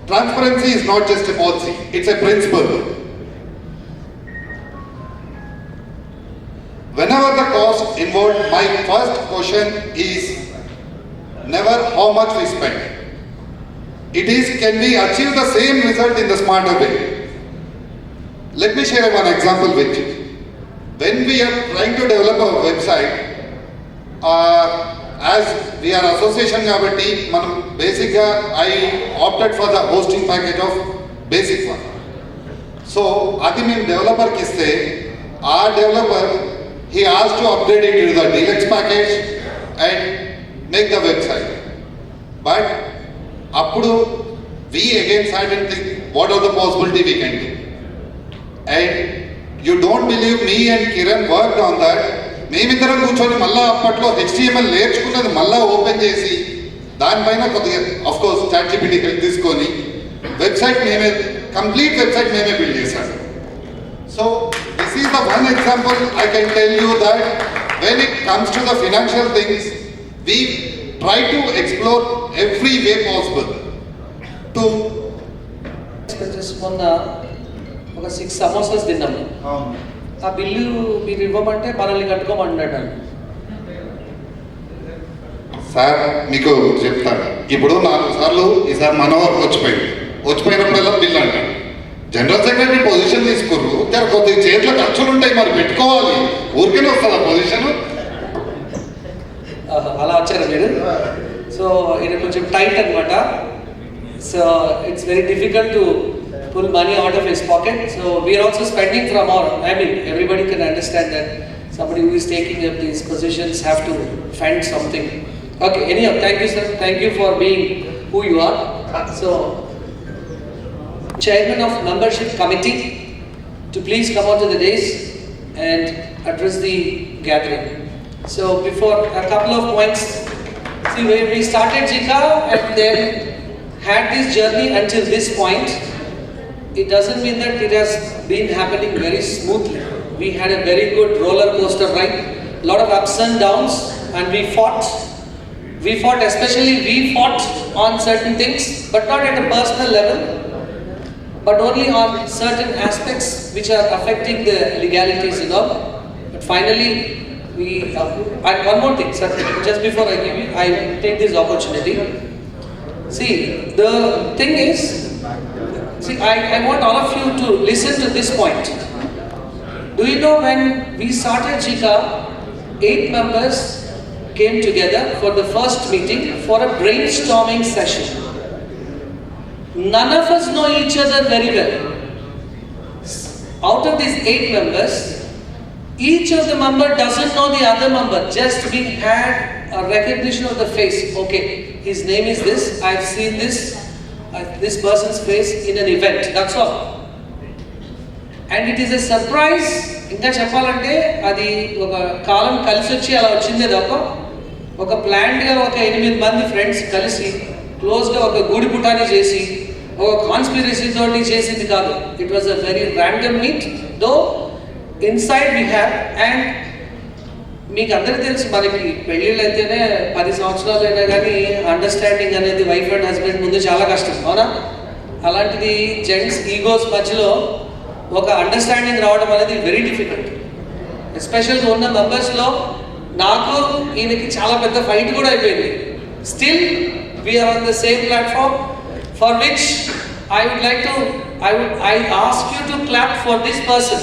Speaker 7: transparency is not just a policy, it's a principle. Whenever the cost involved, my first question is never how much we spend. It is, can we achieve the same result in the smarter way? Let me share one example with you. When we are trying to develop a website, as we are association kabatti, manam basically I opted for the hosting package of basic one. So adi mem developer ki iste, our developer he asked to upgrade it to the deluxe package and make the website. But appudu we again sat and think what are the possibility we can do. And you don't believe me and Kiran worked on that. మేమిద్దరం కూర్చొని మళ్ళా అప్పట్లో HTML నేర్చుకున్నది మళ్ళా open చేసి దానిపైన కొద్దిగా of course ChatGPT help తీసుకొని వెబ్సైట్ మేమే కంప్లీట్ వెబ్సైట్ మేమే బిల్డ్ చేశాం. So this is the one example I can tell you that when it comes to the financial things we try to explore every way possible to
Speaker 1: మొన్న ఒక 6 samosas తిన్నాము. ఆ bill మీరు ఇవ్వమంటే మనల్ని కట్టుకోమన్నాడు.
Speaker 7: Sir మీకు చెప్తాను, ఇప్పుడు 4 సార్లు ఈసారి మనోహర్ వచ్చిపోయినప్పుడల్లా బిల్లు అంటాడు. జనరల్ సెక్రటరీ పొజిషన్ తీసుకుర్రు, కొద్దిగా చేతిలో ఖర్చులు ఉంటాయి, మరి పెట్టుకోవాలి. ఊరికేనే వస్తుంది ఆ పొజిషన్.
Speaker 1: అలా వచ్చారా మీరు? సో ఇది కొంచెం టైట్ అనమాట. So it's very difficult to pull money out of his pocket. So we are also spending from our, I mean everybody can understand that somebody who is taking up these positions have to fund something. Okay, anyhow, thank you sir, thank you for being who you are. So chairman of membership committee to please come out to the dais and address the gathering. So before a couple of points, see we started Geca and then had this journey until this point. It doesn't mean that it has been happening very smoothly. We had a very good roller coaster ride, a lot of ups and downs, and we fought, especially we fought on certain things, but not at a personal level, but only on certain aspects which are affecting the legalities and all. But finally, and one more thing, sir, just before I take this opportunity. See, the thing is, I want all of you to listen to this point. Do you know when we started Geca, 8 members came together for the first meeting for a brainstorming session. None of us know each other very well. Out of these 8 members, each of the member doesn't know the other member, just we had a recognition of the face. Okay, his name is this, I've seen this person's face in an event, that's all. And it is a surprise, ఇంకా చెప్పాలంటే అది ఒక కాలం కలిసి వచ్చి అలా వచ్చిందే తప్ప ఒక ప్లాన్డ్గా ఒక 8 మంది ఫ్రెండ్స్ కలిసి క్లోజ్గా ఒక గూడి పుటాని చేసి ఒక కాన్స్పిరసీ తోటి చేసింది కాదు. It was a very random meet, though inside we have. And మీకు అందరికీ తెలుసు, మనకి పెళ్ళిళ్ళు అయితేనే 10 సంవత్సరాలు అయినా కానీ అండర్స్టాండింగ్ అనేది వైఫ్ అండ్ హస్బెండ్ ముందు చాలా కష్టం, అవునా? అలాంటిది జెంట్స్ ఈగోస్ మధ్యలో ఒక అండర్స్టాండింగ్ రావడం అనేది వెరీ డిఫికల్ట్. ఎస్పెషల్గా ఉన్న మెంబర్స్లో నాకు ఈయనకి చాలా పెద్ద ఫైట్ కూడా అయిపోయింది. Still we're on the same platform, for which I ask you to clap for this person.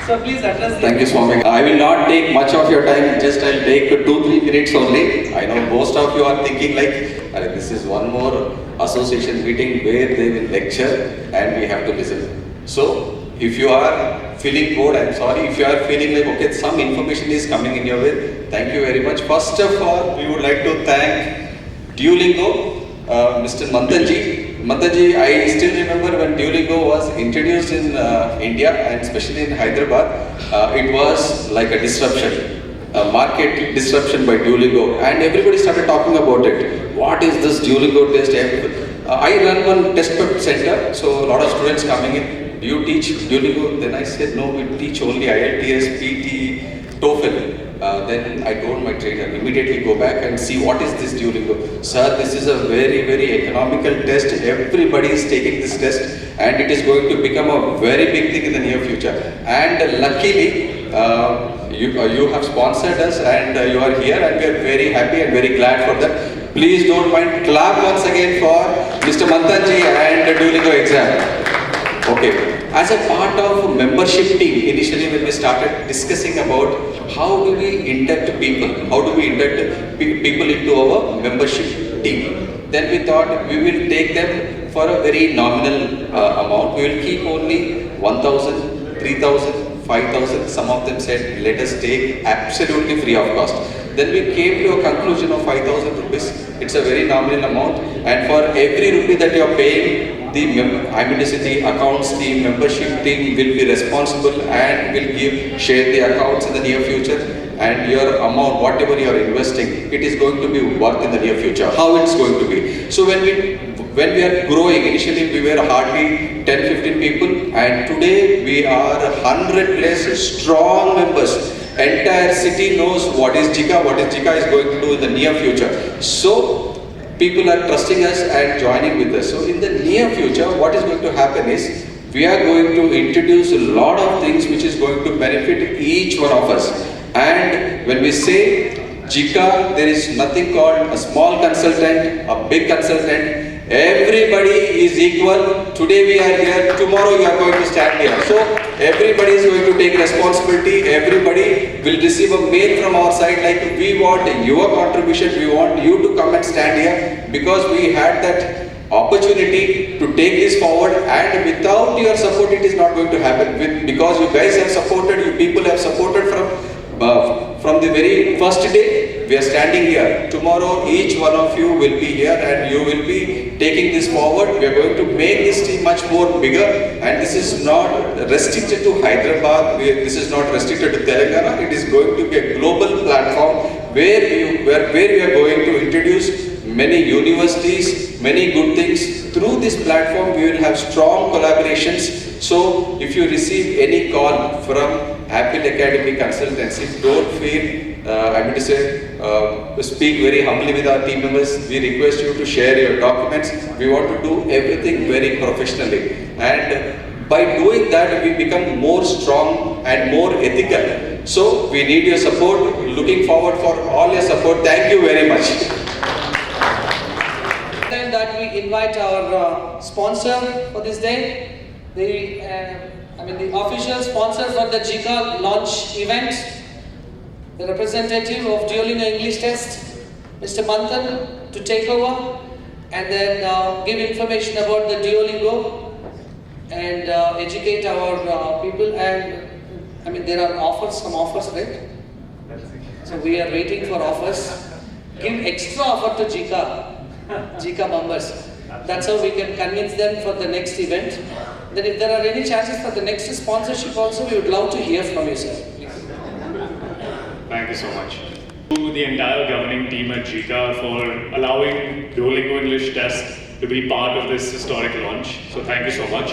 Speaker 1: So please address.
Speaker 8: Thank you, Swami. I will not take much of your time. Just I'll take 2-3 minutes only. I know most of you are thinking like, this is one more association meeting where they will lecture and we have to listen. So if you are feeling bored, I'm sorry. If you are feeling like, okay, some information is coming in your way, thank you very much. First of all, we would like to thank Duolingo, Mr. Mantanji. Mantanji, I still remember when Duolingo was introduced in India and especially in Hyderabad, it was like a disruption, a market disruption by Duolingo, and everybody started talking about it. What is this Duolingo test? I run one test prep center, so a lot of students coming in. Do you teach Duolingo? Then I said, no, we teach only IELTS, PT, TOEFL. Then I told my trainer, immediately go back and see what is this Duolingo. Sir, this is a very, very economical test. Everybody is taking this test and it is going to become a very big thing in the near future. And luckily, you have sponsored us and you are here and we are very happy and very glad for that. Please don't mind, clap once again for Mr. Mantanji and the Duolingo exam. Okay, as a part of membership team, initially when we started discussing about how do we induct people, how do we induct people into our membership team, then we thought we will take them for a very nominal amount. We will keep only 1,000, 3,000, 5,000. Some of them said, let us take absolutely free of cost. Then we came to a conclusion of 5,000 rupees. It's a very nominal amount, and for every rupee that you are paying, the accounts team, membership team will be responsible and will share the accounts in the near future, and your amount, whatever you are investing, it is going to be worth in the near future. How it's going to be? So when we are growing, initially we were hardly 10-15 people, and today we are 100 plus strong members. Entire city knows what is Geca is going to do in the near future. So people are trusting us and joining with us. So in the near future, what is going to happen is, we are going to introduce a lot of things which is going to benefit each one of us. And when we say Geca, there is nothing called a small consultant, a big consultant. Everybody is equal. Today we are here, tomorrow you are going to stand here. So everybody is going to take responsibility. Everybody will receive a mail from our side like, we want your contribution, we want you to come and stand here, because we had that opportunity to take this forward, and without your support it is not going to happen. Because you guys have supported, you people have supported from the very first day. We are standing here. Tomorrow each one of you will be here and you will be taking this forward. We are going to make this team much more bigger, and this is not restricted to Hyderabad. This is not restricted to Telangana. It is going to be a global platform where we are going to introduce many universities, many good things. Through this platform we will have strong collaborations. So if you receive any call from Apple Academy Consultancy, don't feel, speak very humbly with our team members. We request you to share your documents. We want to do everything very professionally, and by doing that we become more strong and more ethical. So we need your support. Looking forward for all your support. Thank you very much.
Speaker 1: That we invite our sponsor for this day, the official sponsor for the Geca launch event, the representative of Duolingo English Test, Mr. Manthan, to take over and then give information about the Duolingo and educate our people. And there are offers, some offers, right? So we are waiting for offers. Give extra offer to Geca members. That's how we can convince them for the next event. Then if there are any chances for the next sponsorship also, we would love to hear from you, sir.
Speaker 9: Thank you so much. To the entire governing team at Geca for allowing Duolingo English Test to be part of this historic launch. So thank you so much.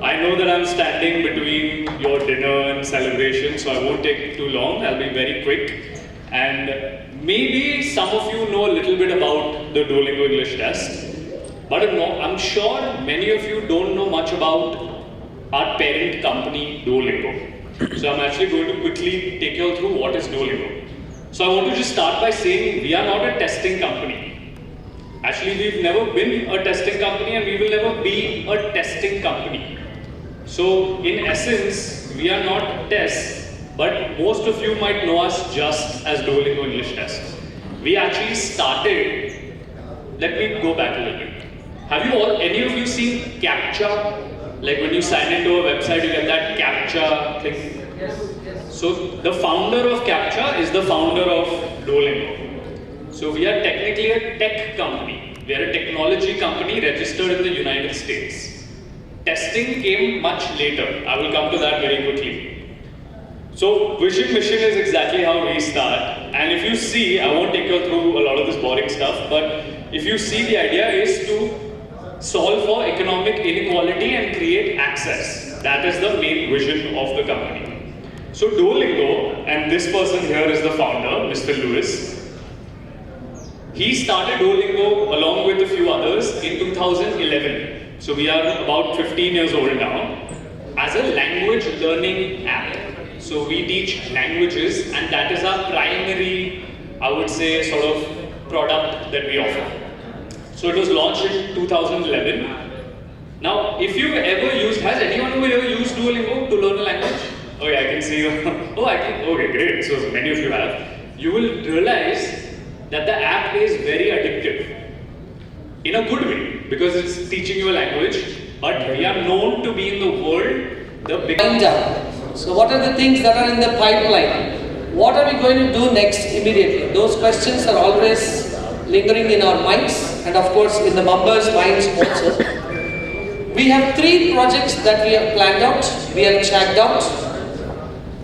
Speaker 9: I know that I'm standing between your dinner and celebration, so I won't take it too long. I'll be very quick. And maybe some of you know a little bit about the Duolingo English Test, but I'm sure many of you don't know much about our parent company, Duolingo. So I'm actually going to quickly take you all through what is Duolingo. So I want to just start by saying we are not a testing company. Actually, we've never been a testing company and we will never be a testing company. So in essence, we are not tests, but most of you might know us just as Duolingo English Test. We actually started, let me go back a little bit. Have you all, any of you seen CAPTCHA? Like when you sign into a website, you get that CAPTCHA thing.
Speaker 1: Yes.
Speaker 9: So the founder of CAPTCHA is the founder of Duolingo. So we are technically a tech company. We are a technology company registered in the United States. Testing came much later. I will come to that very quickly. So vision mission is exactly how we start. And if you see, I won't take you through a lot of this boring stuff, but if you see, the idea is to solve for economic inequality and create access. That is the main vision of the company. So Duolingo, and this person here is the founder, Mr. Lewis. He started Duolingo along with a few others in 2011. So we are about 15 years old now, as a language learning app. So we teach languages, and that is our primary, I would say, sort of product that we offer. So it was launched in 2011. Now, if you've ever used, has anyone over here used Duolingo to learn a language? Oh yeah, I can see you. Okay, great. So many of you have. You will realize that the app is very addictive. In a good way, because it's teaching you a language, but we are known to be in the world the biggest.
Speaker 1: So what are the things that are in the pipeline? What are we going to do next immediately? Those questions are always lingering in our minds and of course in the members' minds also. We have 3 projects that we have planned out, we have checked out,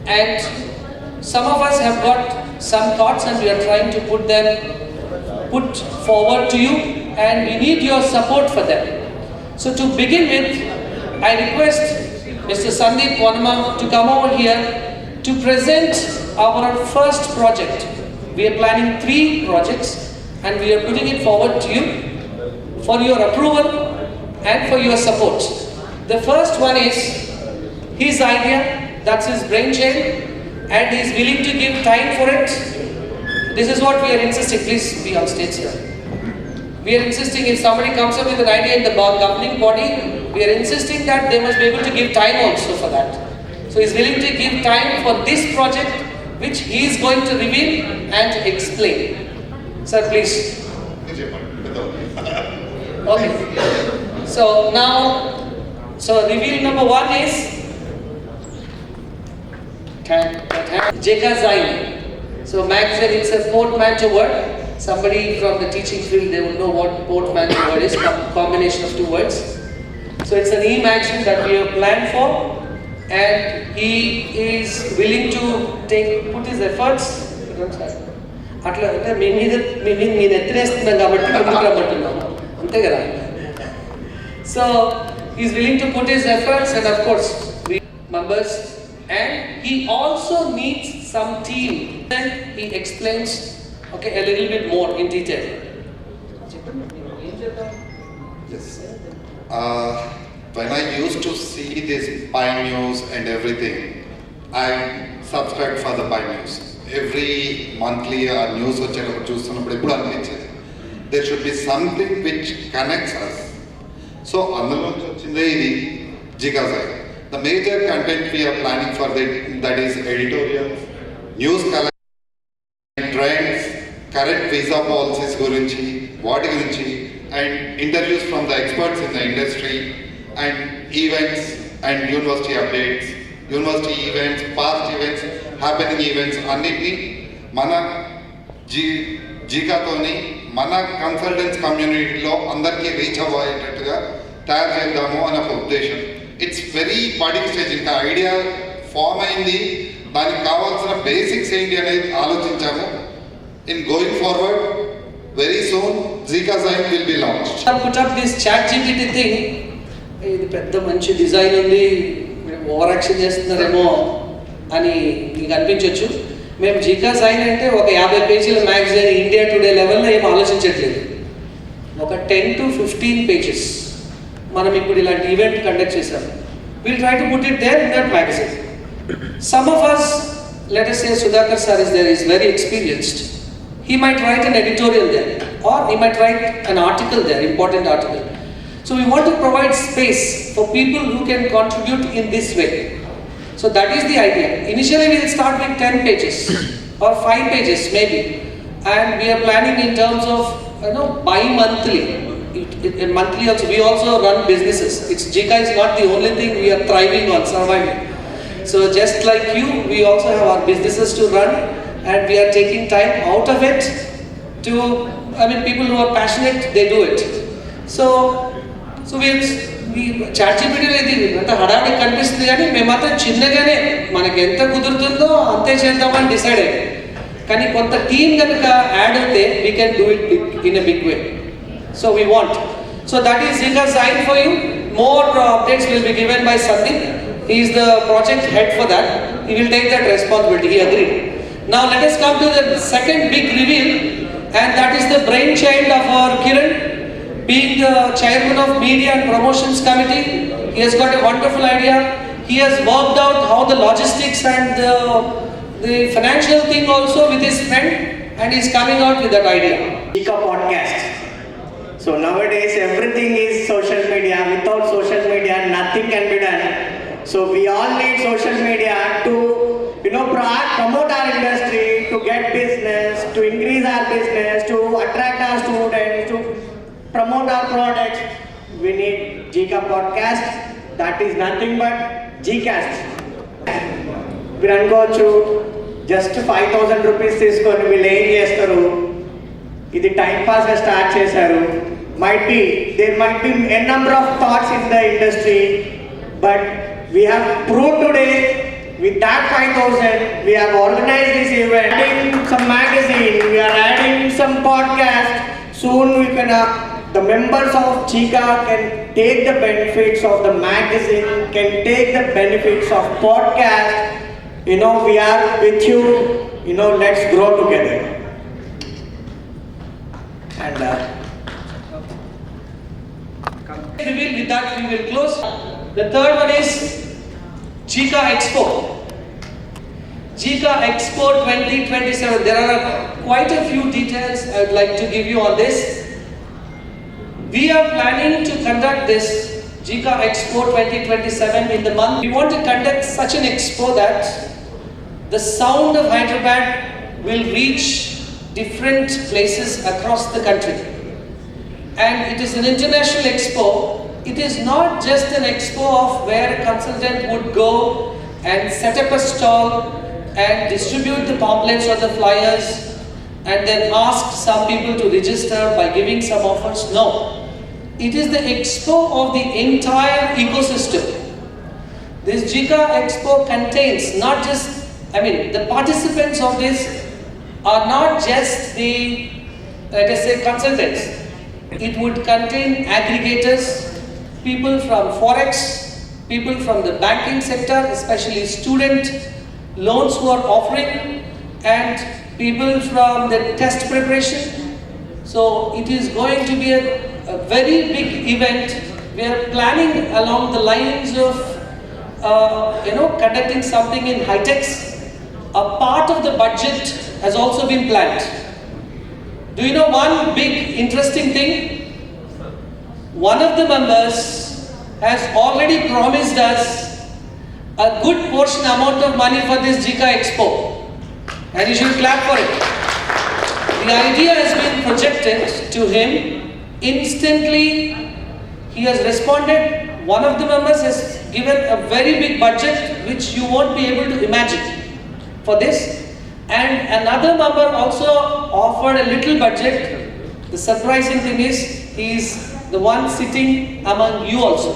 Speaker 1: and some of us have got some thoughts and we are trying to put forward to you, and we need your support for them. So to begin with, I request Mr. Sandeep Wanama to come over here to present our first project. We are planning 3 projects and we are putting it forward to you for your approval and for your support. The first one is his idea, that's his brainchild, and he is willing to give time for it. This is what we are insisting. Please be on stage here. We are insisting if somebody comes up with an idea in the governing body, we are insisting that they must be able to give time also for that. So he is willing to give time for this project, which he is going to reveal and explain. Sir, please. Okay. So now, reveal number 1 is Geca Zain. So Max said it's a portmanteau word. Somebody from the teaching field, they will know what portmanteau word is, combination of 2 words. So it's an e-action that we have planned for, and he is willing to put his efforts. So he's willing to put his efforts, and of course we members, and he also needs some team. Then he explains a little bit more in detail.
Speaker 7: Yes. When I used to see this Pi News and everything, I subscribed for the Pi News. Every monthly news there should be something which connects us. So అందులోంచి వచ్చిందే ఇది Geca side. The major content we are planning for that is editorials, news collection, trends, current visa policies గురించి వాటి గురించి and interviews from the experts in the industry and events and university updates, university events, past events, happening events అన్నిటినీ మన జీకాతోని మన consultants కమ్యూనిటీలో అందరికీ reach అవ్వేటట్టుగా తయారు చేద్దాము అనే ఒక ఉద్దేశం. ఇట్స్ వెరీ బడింగ్ స్టేజ్, ఇంకా ఐడియా ఫామ్ అయింది, దానికి కావాల్సిన బేసిక్స్ ఏంటి అనేది ఆలోచించాము. In going forward, very soon, Geca Sign will be launched.
Speaker 1: I put up this ChatGPT thing. ఇది పెద్ద మంచి డిజైన్ ఉంది, ఓవర్ యాక్షన్ చేస్తున్నారేమో అని మీకు అనిపించవచ్చు. మేము Geca Sign అంటే ఒక 50 పేజీల మ్యాగజైన్ ఇండియా టుడే లెవెల్లో ఏం ఆలోచించట్లేదు. ఒక 10 to 15 pages మనం ఇప్పుడు ఇలాంటి ఈవెంట్ కండక్ట్ చేశాం. We'll try to put it there in that magazine. Some of us, let us say Sudhakar sir is there, is very experienced. He might write an editorial there, or he might write an article there, important article. So we want to provide space for people who can contribute in this way. So that is the idea. Initially we will start with 10 pages or 5 pages maybe, and we are planning in terms of bi-monthly. Monthly also, we also run businesses. Geca is not the only thing we are thriving on, surviving. So just like you, we also have our businesses to run. And we are taking time out of it to, people who are passionate, they do it. So we ChatGPT ఇది అంత హడావిడి కనిపిస్తుంది, కానీ మేమంతా చిన్నగానే మనకి ఎంత కుదురుతుందో అంతే చేద్దామని డిసైడ్ అయ్యాం. కానీ కొంత టీం కనుక యాడ్ అయితే we can do it in a big way. So we want. So that is Geca Sign for you. More updates will be given by Sandeep. He is the project head for that. He will take that responsibility. He agreed. Now let us come to the second big reveal, and that is the brainchild of our Kiran, being the chairman of Media and Promotions Committee. He has got a wonderful idea. He has worked out how the logistics and the financial thing also with his friend, and he is coming out with that idea.
Speaker 4: Geca podcast. So nowadays everything is social media. Without social media, nothing can be done. So we all need social media to promote our industry, to get business, to increase our business, to attract our students, to promote our products. We need Geca podcast. That is nothing but Gcast. మీరు అనుకోవచ్చు just 5,000 rupees తీసుకొని వీళ్ళు ఏం చేస్తారు, ఇది time పాస్గా start చేశారు. there might be a number of thoughts in the industry, but we have proved today. With that 5,000, we have organized this event, adding some magazine, we are adding some podcast. Soon we can, the members of Geca can take the benefits of the magazine, can take the benefits of podcast. We are with you, let's grow together. And
Speaker 1: with that we will close. The third one is Geca Expo. Geca Expo 2027. There are quite a few details I would like to give you on this. We are planning to conduct this Geca Expo 2027 in the month. We want to conduct such an expo that the sound of Hyderabad will reach different places across the country. And it is an international expo. It is not just an expo of where a consultant would go and set up a stall and distribute the pamphlets or the flyers and then ask some people to register by giving some offers. No. It is the expo of the entire ecosystem. This Geca Expo contains not just, the participants of this are not just the, let us say, consultants. It would contain aggregators, people from Forex, people from the banking sector, especially student loans who are offering, and people from the test preparation. So it is going to be a very big event. We are planning along the lines of conducting something in high-techs. A part of the budget has also been planned. Do you know one big interesting thing? One of the members has already promised us a good portion amount of money for this Geca Expo. And you should clap for it. The idea has been projected to him. Instantly, he has responded. One of the members has given a very big budget which you won't be able to imagine for this. And another member also offered a little budget. The surprising thing is, he is the one sitting among you also.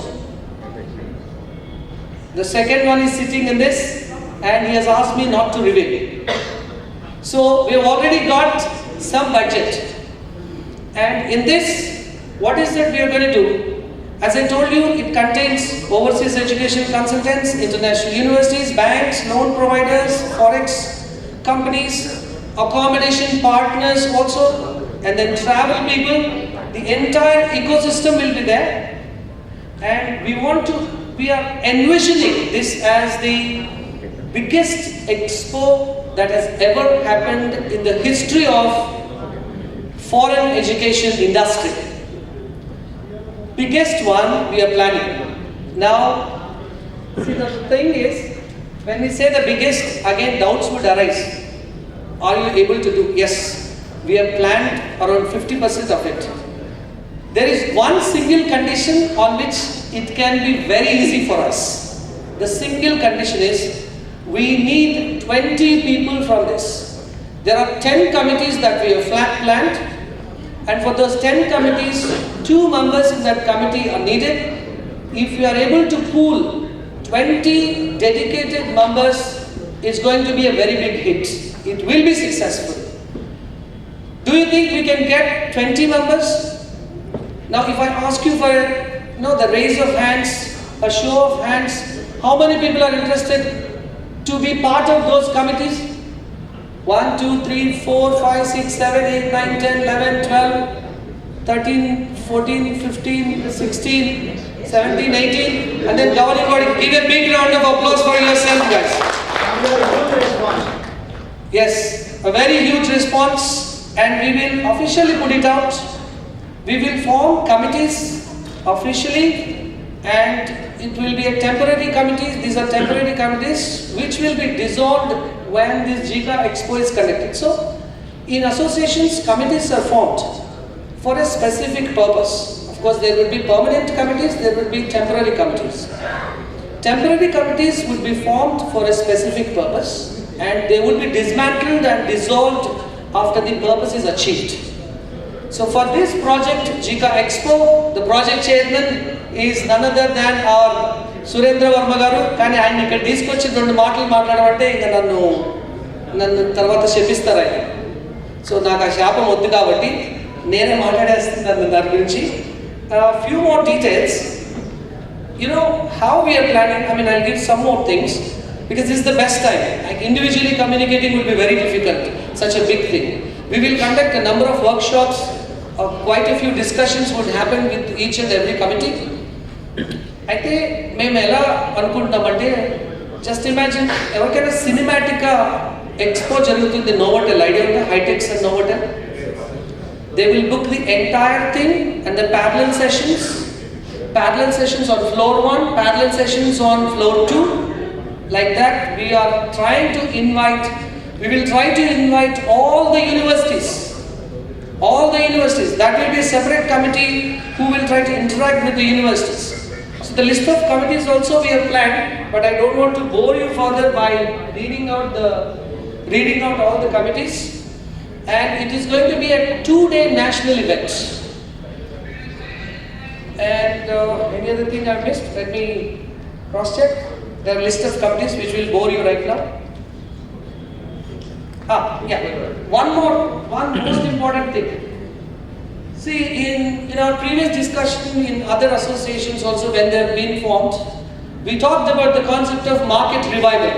Speaker 1: The second one is sitting in this, and he has asked me not to reveal. So we have already got some budget. And in this, what is that we are going to do? As I told you, it contains overseas education consultants, international universities, banks, loan providers, forex companies, accommodation partners also, and then travel people. The entire ecosystem will be there, and we are envisioning this as the biggest expo that has ever happened in the history of foreign education industry. Biggest one we are planning. Now, see, the thing is, when we say the biggest, again doubts would arise. Are you able to do? Yes, we have planned around 50% of it. There is one single condition on which it can be very easy for us. The single condition is, we need 20 people from this. There are 10 committees that we have planned, and for those 10 committees, 2 members in that committee are needed. If we are able to pool 20 dedicated members, it's going to be a very big hit. It will be successful. Do you think we can get 20 members? Now, if I ask you for the raise of hands, a show of hands, how many people are interested to be part of those committees? 1, 2, 3, 4, 5, 6, 7, 8, 9, 10, 11, 12, 13, 14, 15, 16, 17, 18, and then governing body. Give a big round of applause for yourself, guys. Yes, a very huge response, and we will officially put it out. We will form committees officially, and it will be a temporary committee. These are temporary committees which will be dissolved when this Geca Expo is conducted. So, in associations, committees are formed for a specific purpose. Of course, there will be permanent committees, there will be temporary committees. Temporary committees will be formed for a specific purpose, and they will be dismantled and dissolved after the purpose is achieved. So for this project, Geca Expo, the project chairman is none other than our Surendra Varma garu. Kani ayana ikkada teesukochi rendu maatlu maatladamante inga nannu tarvata shepistara ayana. So naaku aa shapam oddu kabatti nene maatladestunanu dani gurinchi. A few more details. You know how we are planning. I mean, I'll give some more things because this is the best time. Like individually communicating will be very difficult. Such a big thing. We will conduct a number of workshops. Quite a few discussions would happen with each and every committee. అయితే మేము ఎలా అనుకుంటున్నామంటే, just imagine ఎవరికైనా సినిమాటిక్గా expo జరుగుతుంది Novotel, idea ఉందా? HITEX and Novotel. They will book the entire thing and the parallel sessions on floor 1, parallel sessions on floor 2. Like that, we will try to invite all the universities. That will be a separate committee who will try to interact with the universities. So the list of committees also we have planned, but I don't want to bore you further by reading out all the committees. And it is going to be a 2-day national event. And any other thing I missed? Let me cross-check. There are a list of committees which will bore you right now. One most important thing. See, in our previous discussion in other associations also when they have been formed, we talked about the concept of market revival.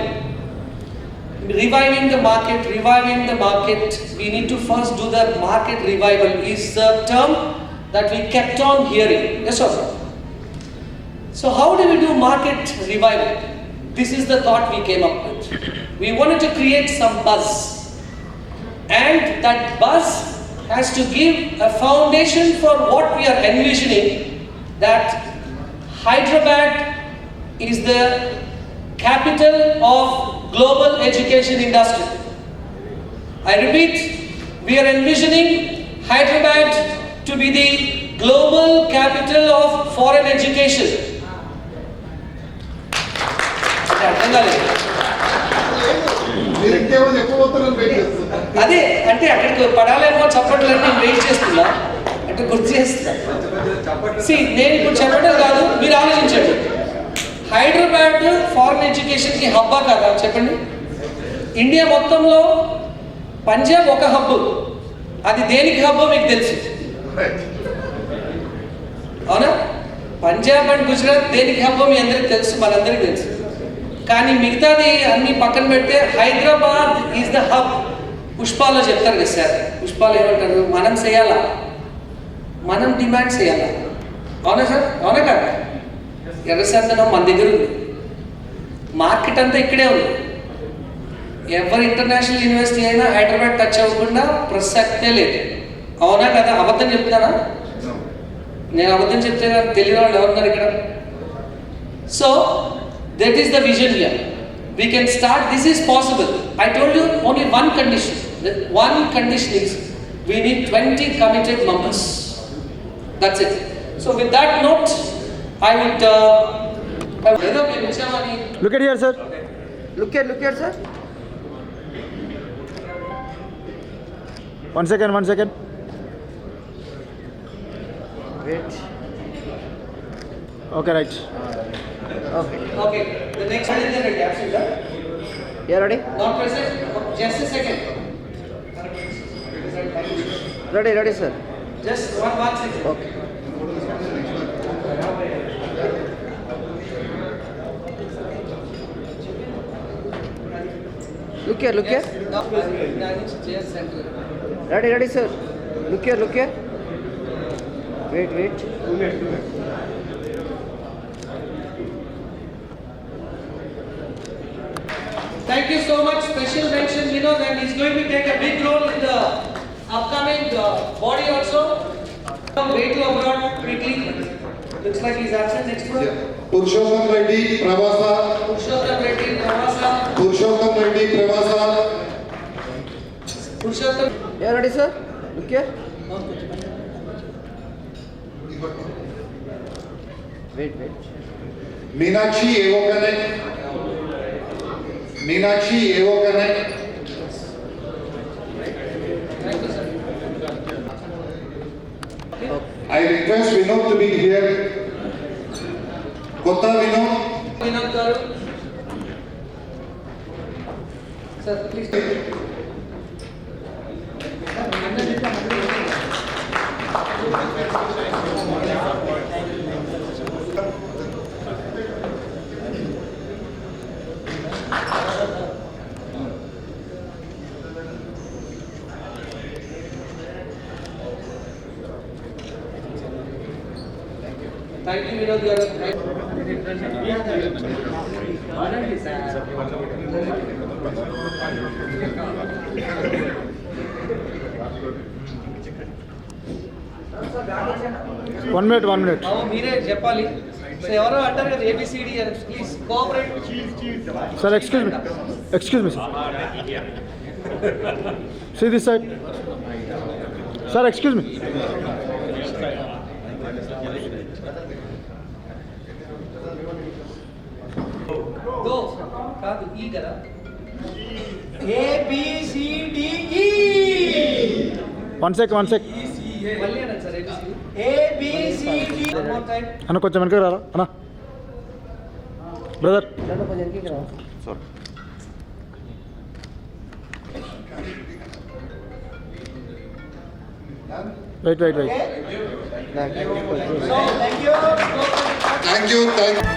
Speaker 1: Reviving the market, we need to first do the market revival is the term that we kept on hearing. Yes or no? So how do we do market revival? This is the thought we came up with. We wanted to create some buzz. And that buzz has to give a foundation for what we are envisioning, that Hyderabad is the capital of global education industry. I repeat, we are envisioning Hyderabad to be the global capital of foreign education. అదే అంటే అక్కడికి పడాలేమో చప్పట్లని నేను wait చేస్తున్నా అంటే గుర్తు చేస్తున్నా. నేను ఇప్పుడు చెప్పడం కాదు, మీరు ఆలోచించండి. హైదరాబాద్ ఫారెన్ ఎడ్యుకేషన్కి హబ్బా కదా చెప్పండి. ఇండియా మొత్తంలో పంజాబ్ ఒక హబ్బు, అది దేనికి హబ్బో మీకు తెలుసు అవునా? పంజాబ్ అండ్ గుజరాత్ దేనికి హబ్బో మీ అందరికి తెలుసు, మనందరికీ తెలుసు. కానీ మిగతాది అన్ని పక్కన పెడితే హైదరాబాద్ ఈజ్ ద హబ్. పుష్పాలో చెప్తారు కదా సార్, పుష్పాలు ఏమంటారు, మనం చేయాలా, మనం డిమాండ్ చేయాలా, అవునా సార్? అవునా కాదు? ఎర్రసందనం మన దగ్గర ఉంది, మార్కెట్ అంతా ఇక్కడే ఉంది. ఎవరు ఇంటర్నేషనల్ యూనివర్సిటీ అయినా హైదరాబాద్ టచ్ అవ్వకుండా ప్రసక్తే లేదు, అవునా కదా? అబద్ధం చెప్తానా? నేను అబద్ధం చెప్తే తెలియని వాళ్ళు ఎవరున్నారు ఇక్కడ? So that is the vision here. We can start, this is possible. I told you only one condition. The one condition is we need 20 committed members. That's it. So with that note, I would
Speaker 2: Look at here, sir.
Speaker 10: Look here, sir.
Speaker 2: One second.
Speaker 10: Wait.
Speaker 2: Okay, right.
Speaker 1: Okay, the next one is the ready. Absolutely.
Speaker 10: You ready?
Speaker 1: Not present. Just a second.
Speaker 10: Ready, sir.
Speaker 1: Just one second.
Speaker 10: Okay. Look here. Ready, sir. Look here. Wait. 2 minutes.
Speaker 1: Thank you so much. Special mention, Vinod, and he's going to take a big role in the upcoming body also. Way to abroad quickly. Looks like he's absent. Next one.
Speaker 7: Purushottam Reddy Pravasa.
Speaker 10: You ready, sir? Look here. Wait.
Speaker 7: Meenakshi Evokane. I request Vinod to be here. Kotta Vinod
Speaker 1: garu. Sir, please. Thank you, Vinod.
Speaker 2: One minute.
Speaker 1: మీరే చెప్పాలి. So ఎవరో అంటారు కదా ABCD అని. Please cooperate.
Speaker 2: Sir, excuse me, sir. See this side. Sir, excuse me.
Speaker 1: దో కాదు ఈ కదా.
Speaker 4: ABCDE.
Speaker 2: One sec.
Speaker 1: మళ్ళీ అనండి sir
Speaker 4: ABCD.
Speaker 1: One more time.
Speaker 2: అన్న కొంచెం వెనక్కి రారా అన్న. Brother.
Speaker 10: Sorry.
Speaker 2: Wait.
Speaker 4: So, thank you.
Speaker 7: Thank you.